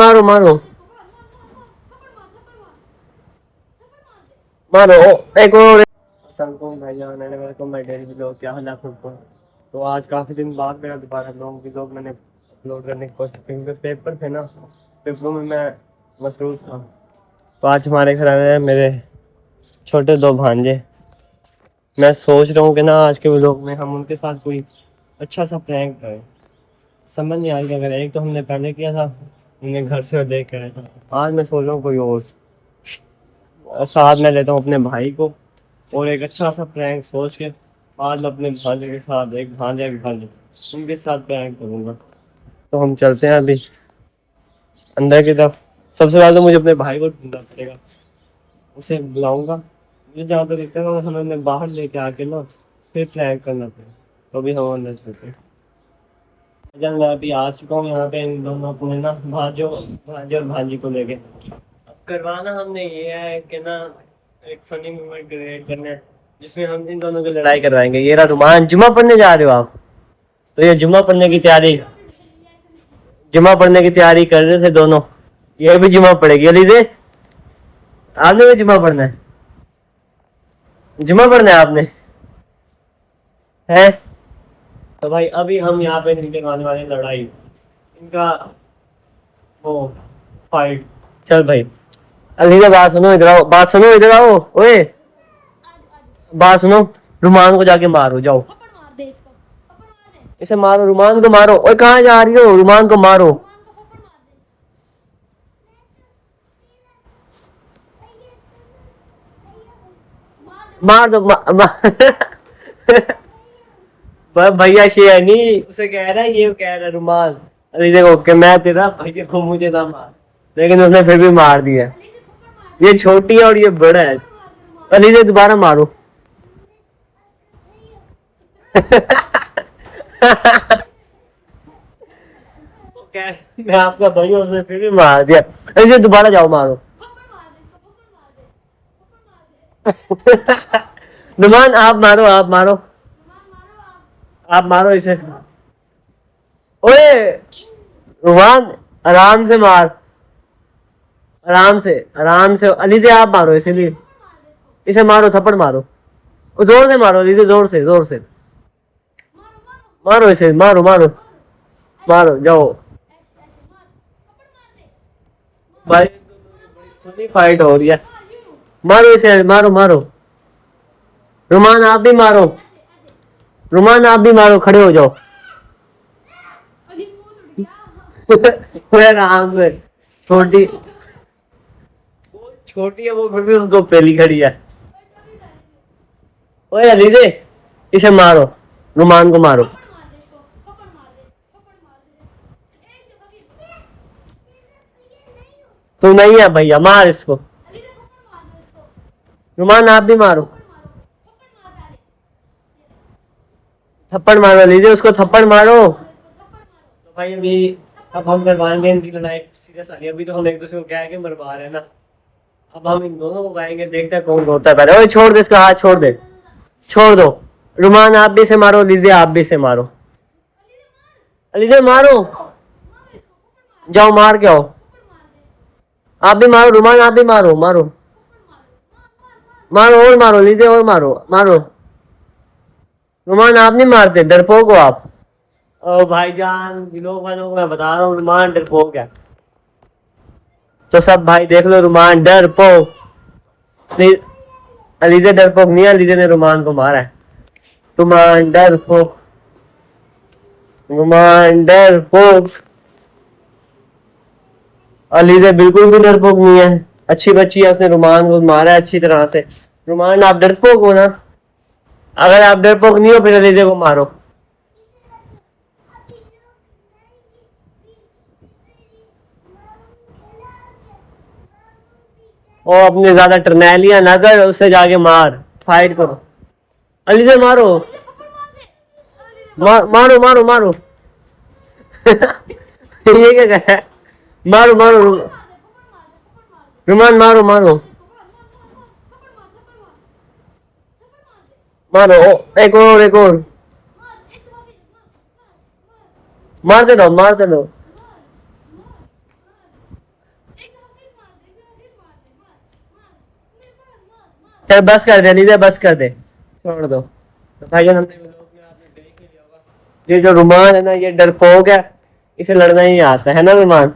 मारो मारो मारो एक और। भाईजान वेलकम माय डेली व्लॉग। क्या हाल है आप सबको। तो आज काफ़ी दिन बाद मेरा दोबारा लॉन्ग व्लॉग मैंने अपलोड करने की कोशिश की क्योंकि पेपर थे ना, पेपरों में मैं मसरूफ था। तो आज हमारे घर आए हैं मेरे छोटे दो भांजे। मैं सोच रहा हूँ कि ना आज के व्लॉग में हम उनके साथ कोई अच्छा सा प्रैंक करें। समझ नहीं आ गया। अगर एक तो हमने पहले किया था, उन्हें घर से देख कर आया था। आज मैं सोच रहा हूँ कोई और साथ में लेता हूँ अपने भाई को और एक अच्छा सा प्रैंक सोच के आज मैं अपने भांजे के साथ एक भांजे उनके साथ प्रैंक करूँगा। तो हम चलते हैं अभी अंदर की तरफ। सबसे पहले तो मुझे अपने भाई को ढूंढना पड़ेगा, उसे बुलाऊंगा। मुझे जहाँ तक दिखता है हमें उन्हें बाहर लेके आके ना फिर प्रैंक करना पड़ेगा। तो अभी हम अंदर चलते हैं। जब मैं अभी आ चुका हूँ यहाँ पे इन दोनों अपने ना भांजे और भांजी को लेके। अब करवाना हमने ये है कि ना एक फनी मोमेंट क्रिएट करना है जिसमें हम इन दोनों की लड़ाई करवाएंगे। ये रहा रुमान। जुम्मा पढ़ने जा रहे हो आप? तो ये जुम्मा पढ़ने की तैयारी कर रहे थे दोनों। ये भी जुम्मा पड़ेगी। अली से आपने भी जुम्मा पढ़ना है? जुम्मा पढ़ना है आपने है? तो भाई अभी हम यहाँ पे इनके आने वाले लड़ाई इनका वो फाइट। चल भाई अली से बात सुनो, इधर आओ। बात सुनो, इधर आओ। ओए बात सुनो, रुमान को जाके मारो जाओ। इसे मारो, रुमान को मारो। ओए कहाँ जा रही हो? रुमान को मारो। मार दो भैया शेर नहीं उसे कह रहा है, ये कह रहा है रुमान। अली देखो कि मैं तेरा भैया को मुझे ना मार, लेकिन उसने फिर भी मार दिया। ये छोटी है और ये बड़ा है। अली ने दोबारा मारो। मैं आपका भाई हूं, उसने फिर भी मार दिया। अली दोबारा जाओ मारो। रुमान आप मारो, आप मारो, आप मारो इसे। ओए रुमान आराम से मार, आराम से। अली से आप मारो इसीलिए। इसे मारो, थप्पड़ मारो। जोर से मारो अली से, जोर से मारो इसे। मारो मारो मारो जाओ भाई। फनी फाइट हो रही है। मारो इसे, मारो मारो। रुमान आप भी मारो, रुमान आप भी मारो। खड़े हो जाओ। आराम से। छोटी छोटी है वो, फिर भी उसको पहली खड़ी है। ओए अलीजे इसे मारो, रुमान को मारो। तू नहीं है भैया, मार इसको। रुमान आप भी मारो, थप्पड़ मारो। लीजिए उसको थप्पड़ मारो। तो भाई अभी अब हम करवाएंगे इनकी लड़ाई सीरियस आ रही है। अभी तो हम एक दूसरे को कह के मरवा रहे हैं ना। अब हम इन दोनों को गाएंगे, देखते हैं कौन होता है पहले। ओए छोड़ दे इसका हाथ, छोड़ दे, छोड़ दो। रुमान आप भी से मारो, लीजिए आप भी से मारो। लीजिए मारो, जाओ मार के आओ। आप भी मारो रुमान, आप भी मारो, मारो मारो और मारो। लीजिए और मारो, मारो। रुमान आप नहीं मारते, डरपोक हो आप। ओ भाईजान दिलों वालों मैं बता रहा हूँ, रुमान डरपोक है। तो सब भाई देख लो, रुमान डरपोक। अलीजे डरपोक नहीं है, अलीजे ने रुमान को मारा है। रुमान डरपोक, रुमान डरपोक। अलीजे बिल्कुल भी डरपोक नहीं है, अच्छी बच्ची है। उसने रुमान को मारा है अच्छी तरह से। रुमान आप डरपोक हो ना? अगर आप डरपोक नहीं हो फिर अलीजे को मारो। ओ अपने ज्यादा टर्नैलियां ना कर, उससे जाके मार, फाइट करो। अली से मारो, मारो मारो मारो। ये क्या कर रहा है? मारो मारो रुमान, मारो मारो मारो। एक और, एक और। मारते रहो, मारते रहो। चल बस कर दे लीजिए, बस कर दे, छोड़ दो। तो भाईजान हमने व्लॉग में आपने देख ही लिया होगा, ये जो रुमान है ना, ये डरपोक है, इसे लड़ना ही आता है ना रुमान।